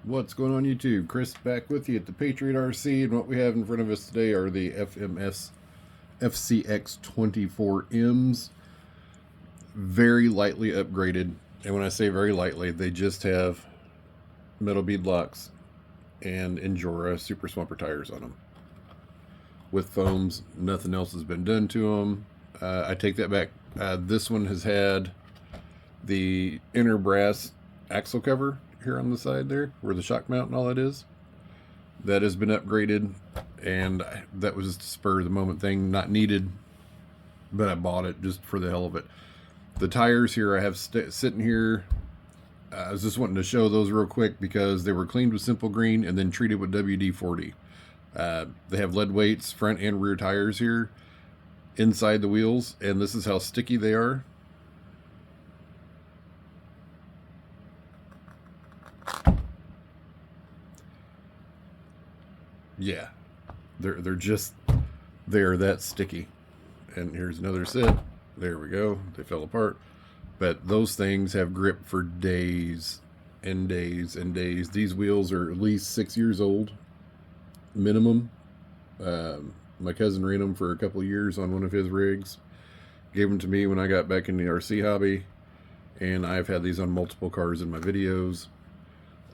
What's going on YouTube? Chris back with you at the Patriot RC, and what we have in front of us today are the FMS FCX24Ms. Very lightly upgraded, and when I say very lightly, they just have metal bead locks and Injora Super Swamper tires on them. With foams, nothing else has been done to them. I take that back. This one has had the inner brass axle cover here on the side there, where the shock mount and all that is. That has been upgraded, and that was just a spur of the moment thing, not needed, but I bought it just for the hell of it. The tires here I have sitting here. I was just wanting to show those real quick because they were cleaned with Simple Green and then treated with WD-40. They have lead weights, front and rear tires here inside the wheels, and this is how sticky they are. Yeah, they're that sticky. And here's another set. There we go. They fell apart. But those things have grip for days and days and days. These wheels are at least 6 years old, minimum. My cousin ran them for a couple of years on one of his rigs. Gave them to me when I got back in the RC hobby, and I've had these on multiple cars in my videos.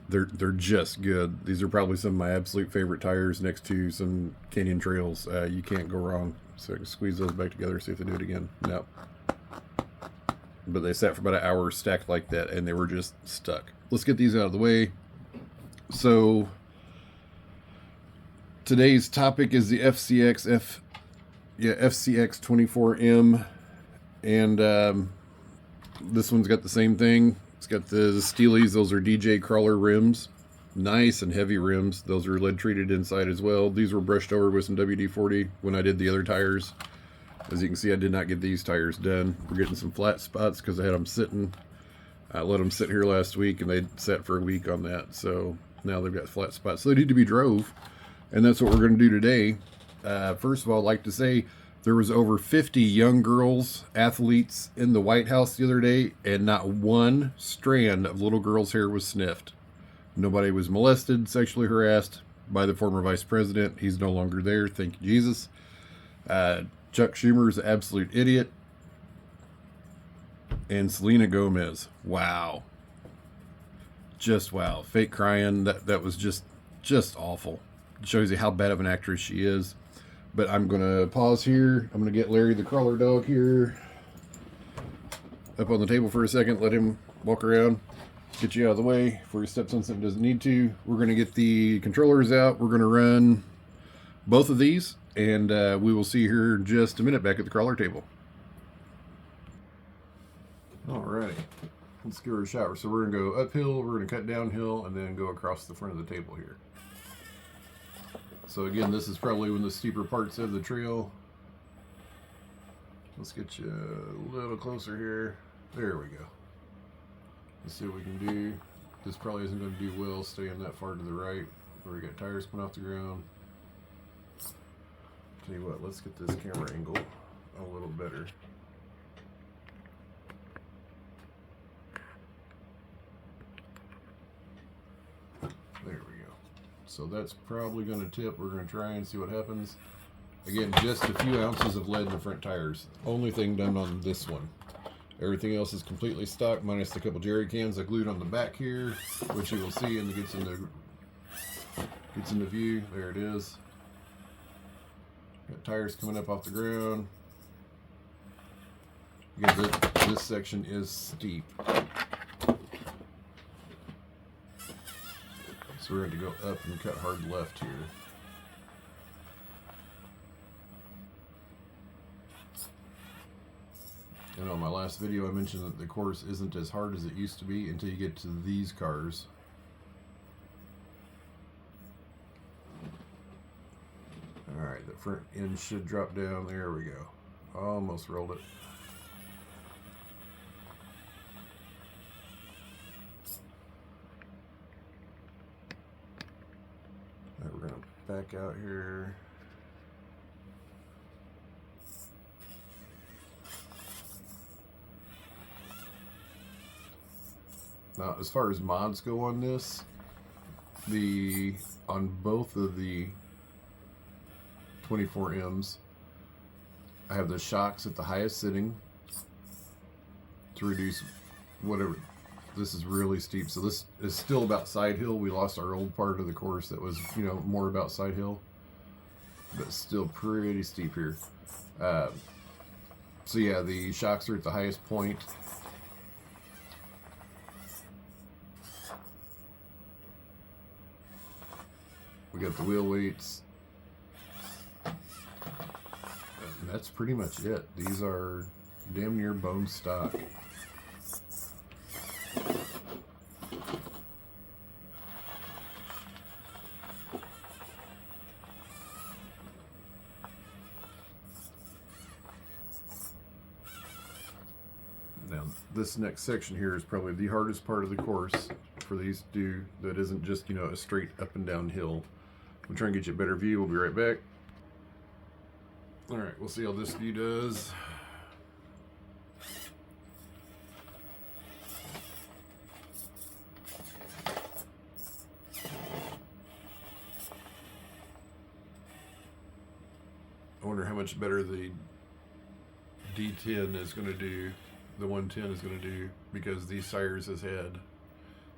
They're just good. These are probably some of my absolute favorite tires next to some Canyon Trails. You can't go wrong. So I can squeeze those back together, see if they do it again. No. But they sat for about an hour stacked like that, and they were just stuck. Let's get these out of the way. So today's topic is the FCX24M, and this one's got the same thing. It's got the Steelies. Those are DJ Crawler rims, nice and heavy rims. Those are lead treated inside as well. These were brushed over with some WD-40 when I did the other tires. As you can see, I did not get these tires done. We're getting some flat spots because I had them sitting. I let them sit here last week, and they sat for a week on that. So now they've got flat spots. So they need to be drove, and that's what we're going to do today. First of all, I'd like to say there was over 50 young girls, athletes in the White House the other day, and not one strand of little girl's hair was sniffed. Nobody was molested, sexually harassed by the former vice president. He's no longer there, thank you, Jesus. Chuck Schumer's an absolute idiot. And Selena Gomez, wow. Just wow. Fake crying, that was just awful. It shows you how bad of an actress she is. But I'm going to pause here. I'm going to get Larry the crawler dog here up on the table for a second. Let him walk around. Get you out of the way before he steps on something he doesn't need to. We're going to get the controllers out. We're going to run both of these. And we will see here in just a minute back at the crawler table. Alrighty. Let's give her a shot. So we're going to go uphill. We're going to cut downhill and then go across the front of the table here. So again, this is probably one of the steeper parts of the trail. Let's get you a little closer here. There we go. Let's see what we can do. This probably isn't going to do well staying that far to the right where we got tires coming off the ground. Tell you what, let's get this camera angle a little better. There we go. So that's probably going to tip. We're going to try and see what happens. Again, just a few ounces of lead in the front tires. Only thing done on this one. Everything else is completely stock, minus the couple jerry cans I glued on the back here, which you will see and it gets into view. There it is. Got tires coming up off the ground. Again, this section is steep. So we're going to go up and cut hard left here. And on my last video I mentioned that the course isn't as hard as it used to be until you get to these cars. Alright, the front end should drop down. There we go. Almost rolled it. Alright, we're going to back out here. Now, as far as mods go on this, On both of the 24Ms, I have the shocks at the highest setting to reduce whatever. This is really steep, so this is still about side hill. We lost our old part of the course that was, you know, more about side hill, but still pretty steep here. So yeah, the shocks are at the highest point. We got the wheel weights. And that's pretty much it. These are damn near bone stock. Now, this next section here is probably the hardest part of the course for these to do. That isn't just, you know, a straight up and down hill. We'll try and get you a better view. We'll be right back. All right, we'll see how this view does. I wonder how much better the D10 is going to do, the 110 is going to do, because these sires has had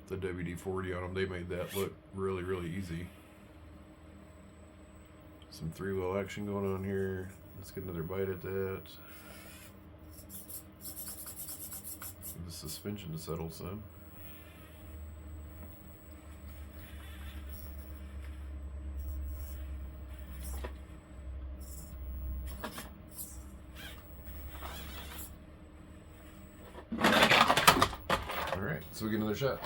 the WD-40 on them. They made that look really, really easy. Some three-wheel action going on here. Let's get another bite at that. Get the suspension to settle some. Alright, so we get another shot.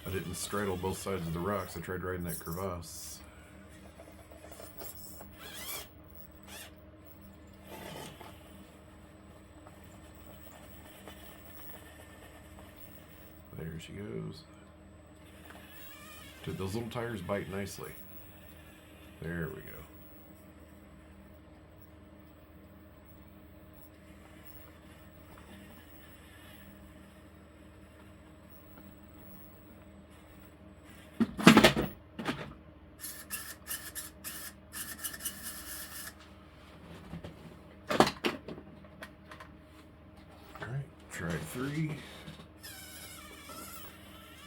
I didn't straddle both sides of the rocks. I tried riding that crevasse. There she goes. Dude, those little tires bite nicely. There we go. Try 3.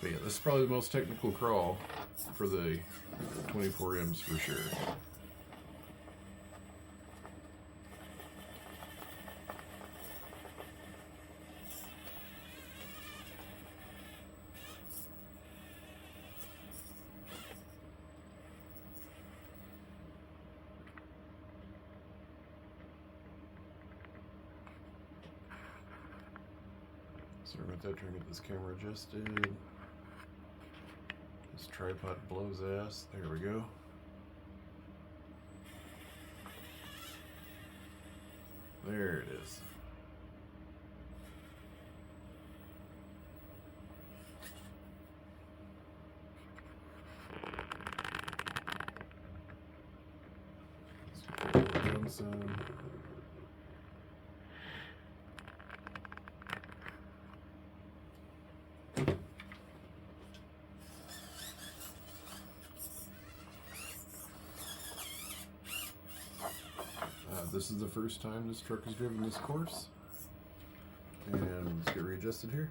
But yeah, this is probably the most technical crawl for the 24Ms for sure. Sorry about that, trying to get this camera adjusted. This tripod blows ass. There we go. There it is. Let's pull down some. This is the first time this truck has driven this course. And let's get readjusted here.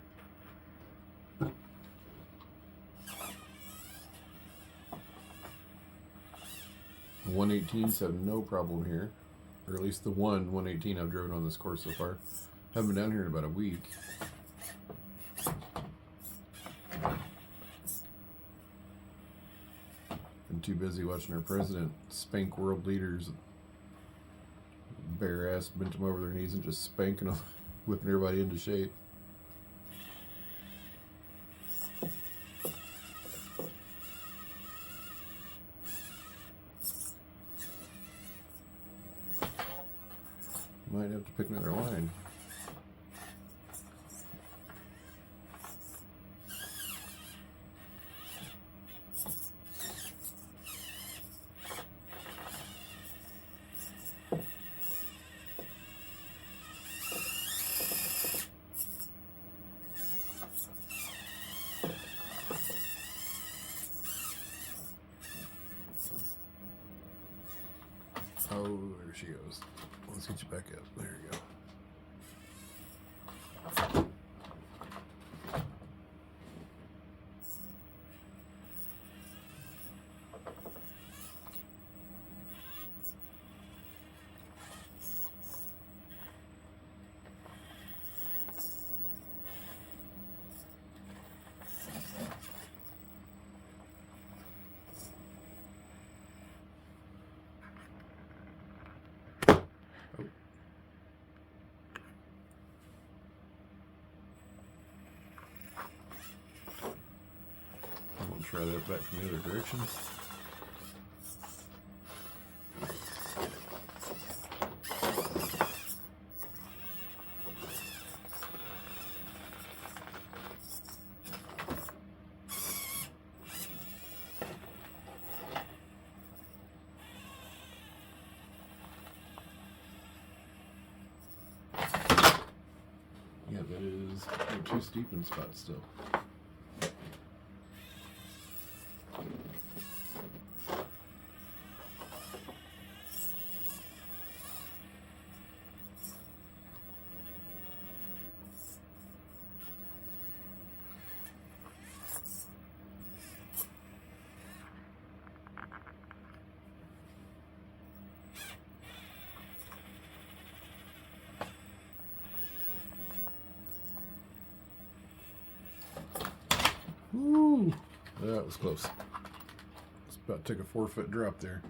118's have no problem here. Or at least the 118 I've driven on this course so far. Haven't been down here in about a week. Been too busy watching our president spank world leaders. Bare ass bent them over their knees and just spanking them, whipping everybody into shape. Might have to pick another line. she goes. Let's get you back up. There you go. Try that back from the other direction. Yeah, that is too steep in spots still. Woo! That was close. It's about to take a 4-foot drop there.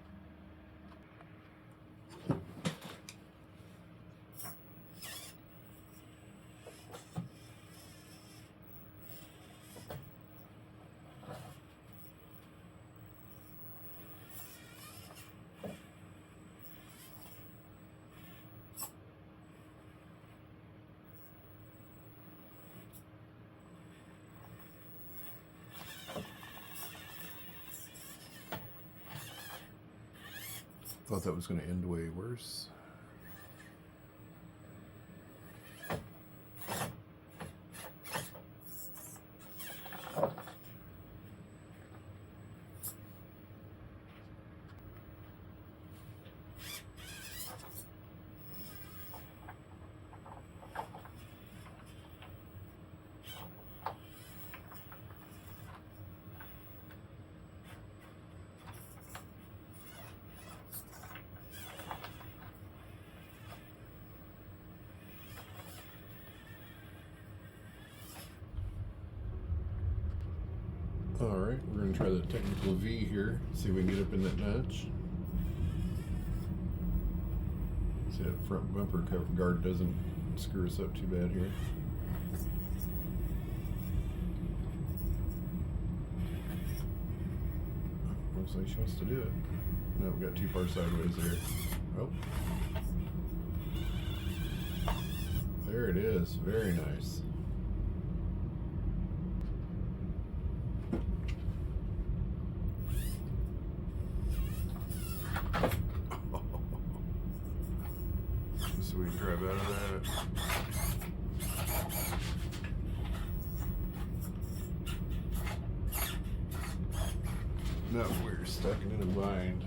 Thought that was going to end way worse. Alright, we're going to try the technical V here, see if we can get up in that notch. See that front bumper cover guard doesn't screw us up too bad here. Looks like she wants to do it. No, we got too far sideways there. Oh. There it is, very nice. So we can drive out of that. No, we're stuck in a bind.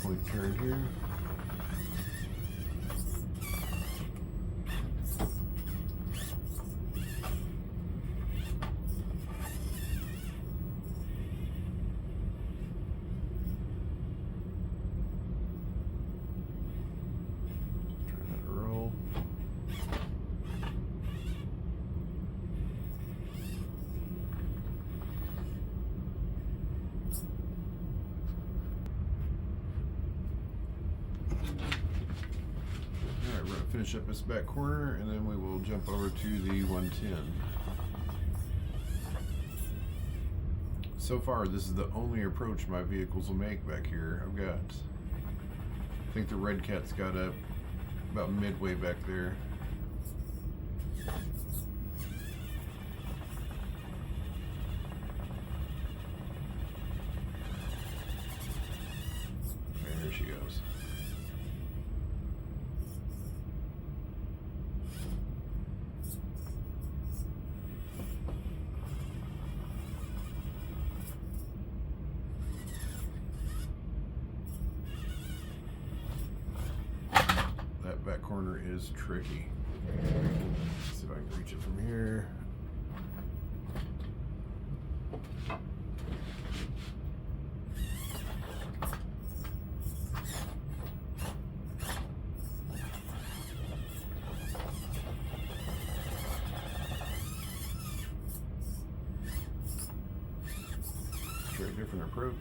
Point turn here. Try not to roll. Finish up this back corner and then we will jump over to the 110. so far, this is the only approach my vehicles will make back here. I've got, I think the Red Cat's got up about midway back there. And here she goes. Back corner is tricky. Let's see if I can reach it from here. Try a different approach.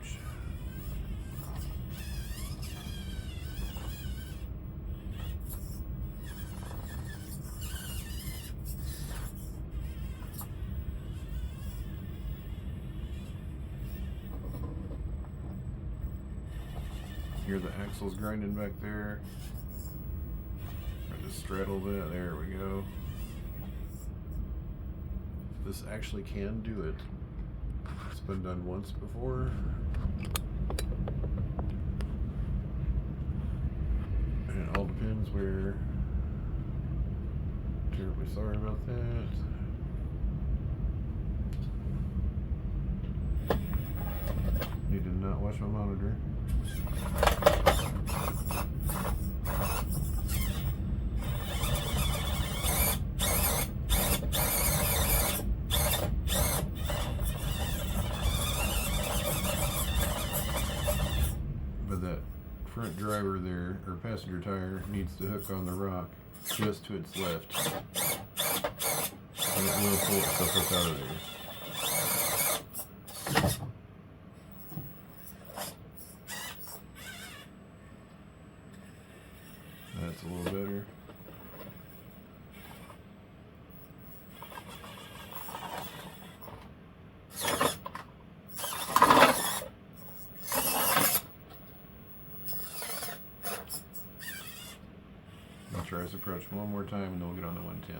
Hear the axles grinding back there. I just straddle that. There we go. This actually can do it. It's been done once before. And it all depends where. Terribly sorry about that. Need to not watch my monitor. But that front driver there, or passenger tire, needs to hook on the rock just to its left. And it will pull itself up out of there. That's a little better. I'll try this approach one more time and then we'll get on the 110.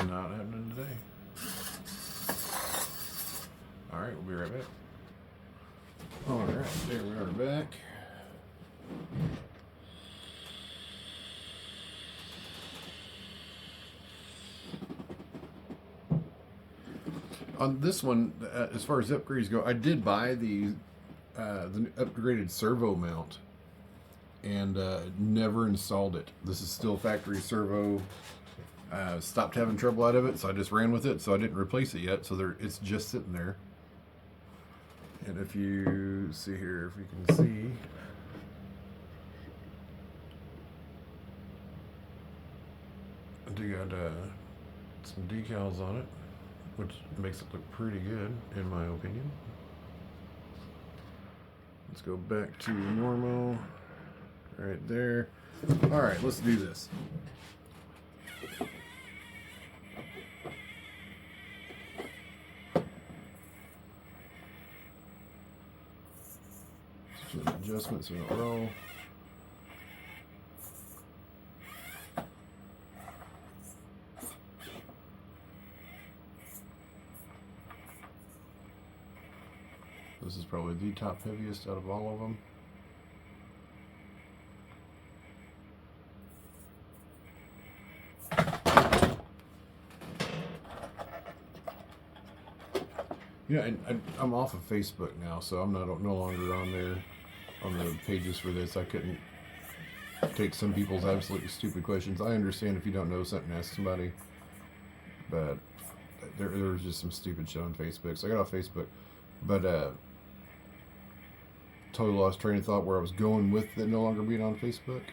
Not happening today. Alright, we'll be right back. Alright, there we are back. On this one, as far as upgrades go, I did buy the upgraded servo mount and never installed it. This is still factory servo. Stopped having trouble out of it, so I just ran with it, so I didn't replace it yet, so it's just sitting there. And if you see here, if you can see, I do got some decals on it, which makes it look pretty good, in my opinion. Let's go back to normal, right there. All right, let's do this. Adjustments in a row. This is probably the top heaviest out of all of them. Yeah, and I'm off of Facebook now, so I'm no longer on there. On the pages for this, I couldn't take some people's absolutely stupid questions. I understand if you don't know something, ask somebody, but there was just some stupid shit on Facebook, so I got off Facebook. But totally lost train of thought where I was going with it no longer being on Facebook,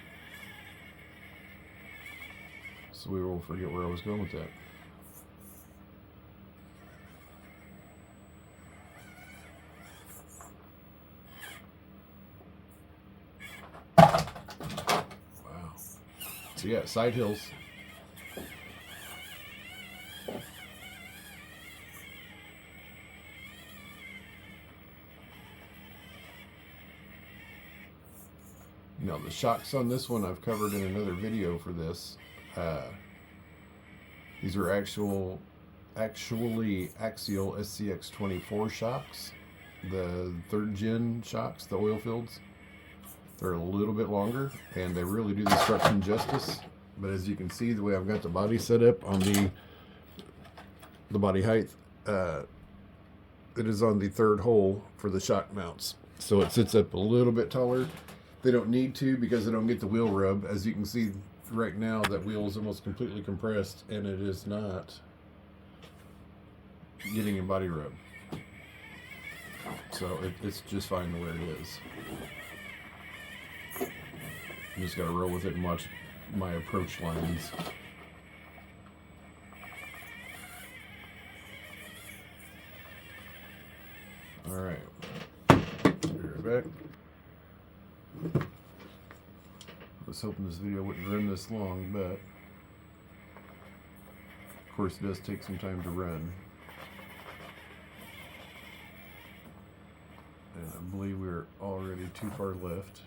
so we will forget where I was going with that. So yeah, side hills. Now the shocks on this one I've covered in another video for this. These are actually axial SCX24 shocks. The 3rd gen shocks, the oil fields. They're a little bit longer and they really do the suction justice. But as you can see, the way I've got the body set up on the body height, it is on the 3rd hole for the shock mounts. So it sits up a little bit taller. They don't need to because they don't get the wheel rub. As you can see right now, that wheel is almost completely compressed and it is not getting a body rub. So it's just fine the way it is. You just gotta roll with it and watch my approach lines. Alright, we're back. I was hoping this video wouldn't run this long, but of course it does take some time to run. And I believe we're already too far left.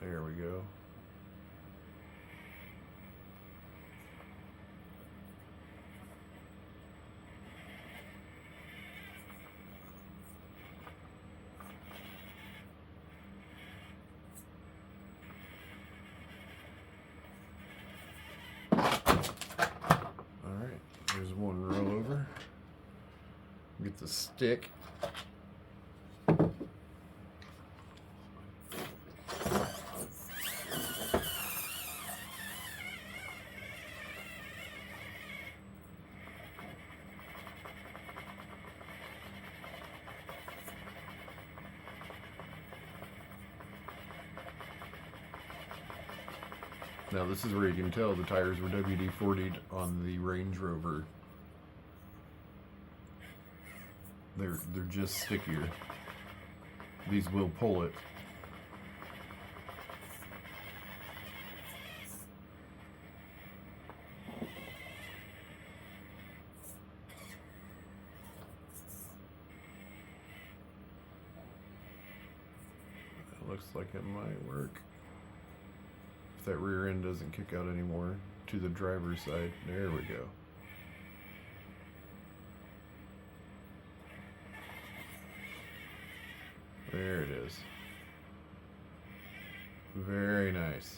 There we go. Alright, there's one roll over. Get the stick. Now this is where you can tell the tires were WD-40'd on the Range Rover. They're just stickier. These will pull it. It looks like it might work. If that rear end doesn't kick out anymore to the driver's side. There we go. There it is. Very nice.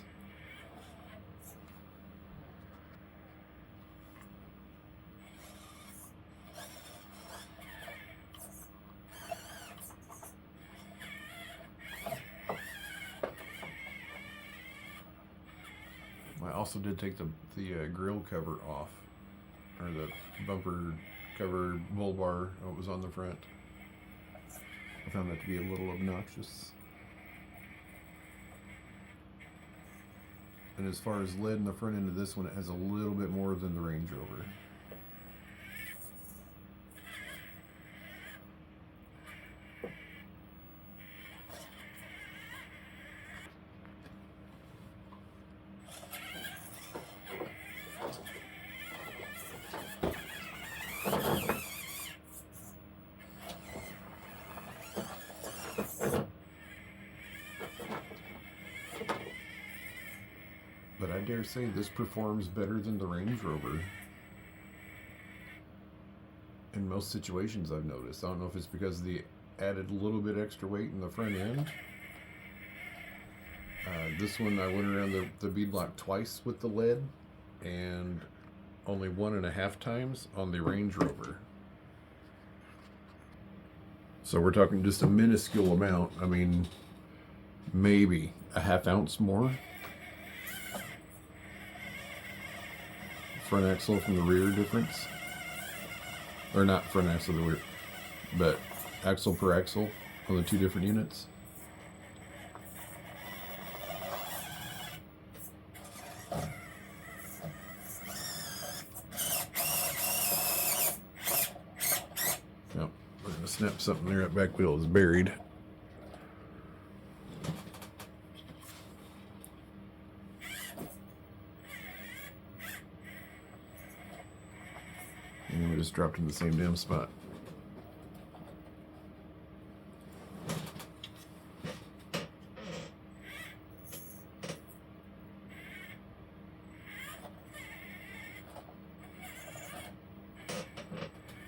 I also did take the grill cover off, or the bumper cover bull bar that was on the front. I found that to be a little obnoxious. And as far as lead in the front end of this one, it has a little bit more than the Range Rover. But I dare say this performs better than the Range Rover. In most situations I've noticed. I don't know if it's because they added a little bit extra weight in the front end. This one I went around the bead block twice with the lead, and only 1.5 times on the Range Rover. So we're talking just a minuscule amount. I mean, maybe a 1/2 ounce more. Front axle from the rear difference, or not front axle the rear, but axle per axle on the 2 different units. Yep, we're gonna snap something there. That back wheel is buried. And we just dropped in the same damn spot.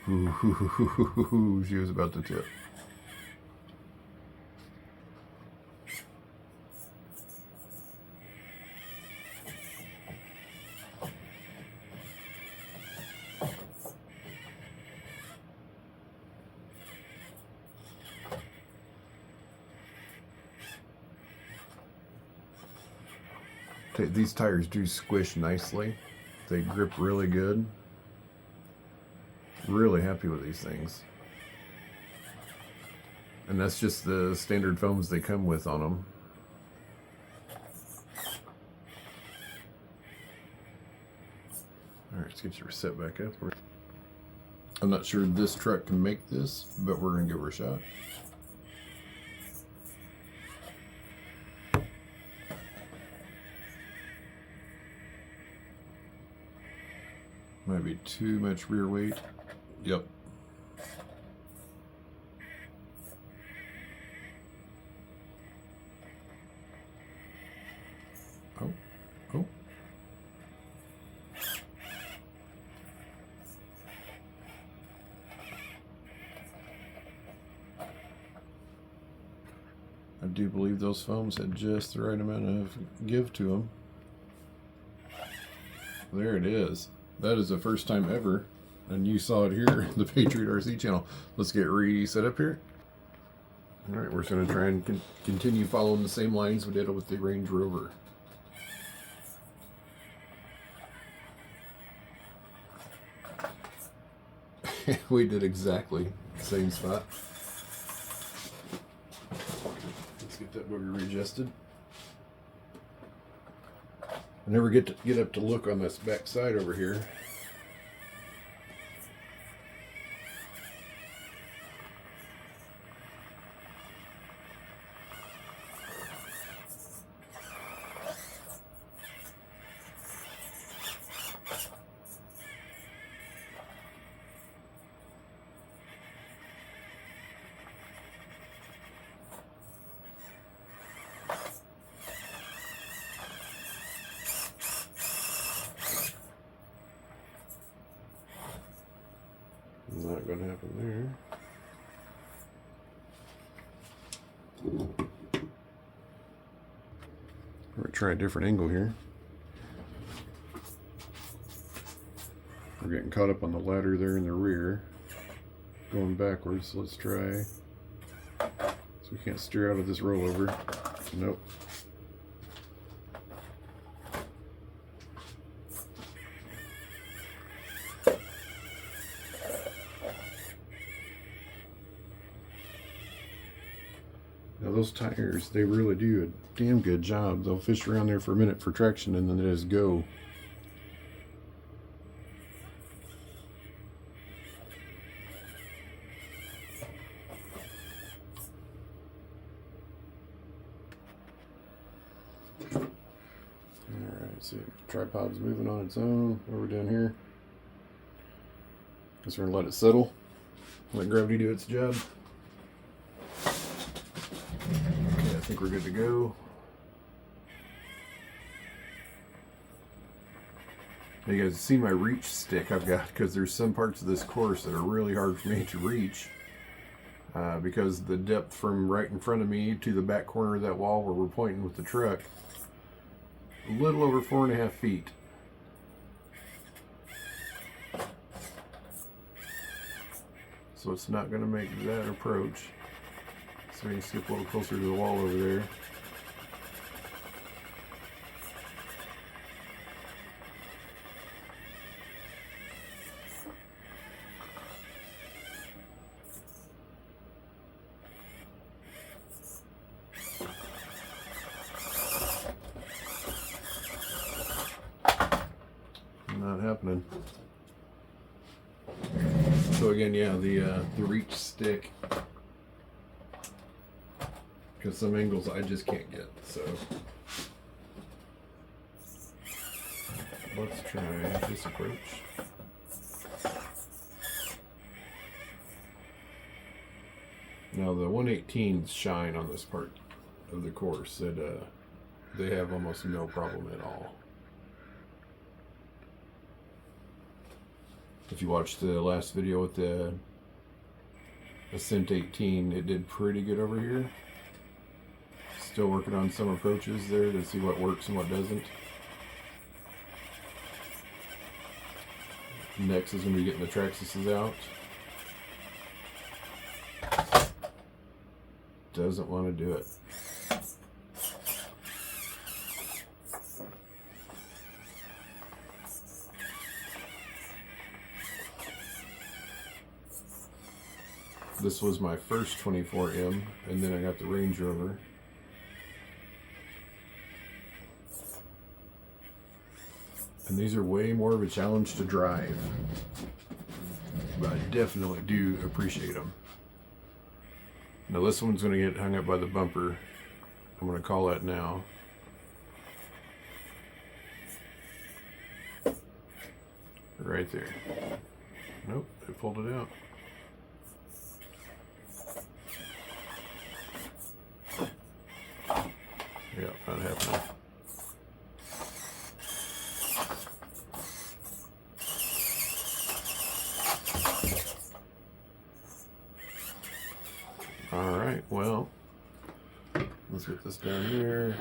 Ooh, she was about to tip. These tires do squish nicely. They grip really good. Really happy with these things. And that's just the standard foams they come with on them. Alright, let's get your set back up. I'm not sure this truck can make this, but we're going to give her a shot. Might be too much rear weight. Yep. Oh. I do believe those foams had just the right amount of give to them. There it is. That is the first time ever, and you saw it here, the Patriot RC channel. Let's get reset up here. All right, we're just going to try and continue following the same lines we did with the Range Rover. We did exactly the same spot. Let's get that booger readjusted. I never get up to look on this back side over here. Not going to happen there. We're going to try a different angle here. We're getting caught up on the ladder there in the rear. Going backwards, so let's try. So we can't steer out of this rollover. Nope. Now those tires, they really do a damn good job. They'll fish around there for a minute for traction and then they just go. Alright, see, tripod's moving on its own. What are we doing here? Guess we're gonna let it settle. Let gravity do its job. I think we're good to go. Now you guys see my reach stick I've got, because there's some parts of this course that are really hard for me to reach because the depth from right in front of me to the back corner of that wall where we're pointing with the truck, a little over 4.5 feet. So it's not going to make that approach. So we can skip a little closer to the wall over there. Not happening. So again, yeah, the reach stick, because some angles I just can't get. So let's try this approach. Now the 118s shine on this part of the course that they have almost no problem at all. If you watched the last video with the Ascent 18, it did pretty good over here. Still working on some approaches there to see what works and what doesn't. Next is going to be getting the Traxxas out. Doesn't want to do it. This was my first 24M, and then I got the Range Rover. And these are way more of a challenge to drive, but I definitely do appreciate them. Now this one's going to get hung up by the bumper. I'm going to call that now. Right there. Nope, I pulled it out. Yeah, not happening. All right, well, let's get this down here.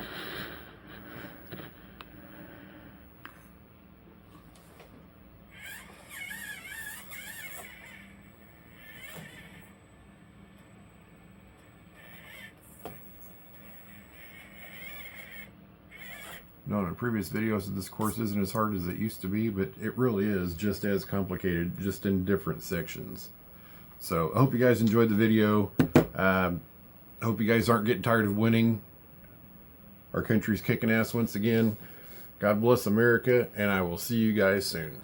Now, in a previous video, I said this course isn't as hard as it used to be, but it really is just as complicated, just in different sections. So I hope you guys enjoyed the video. I hope you guys aren't getting tired of winning. Our country's kicking ass once again. God bless America, and I will see you guys soon.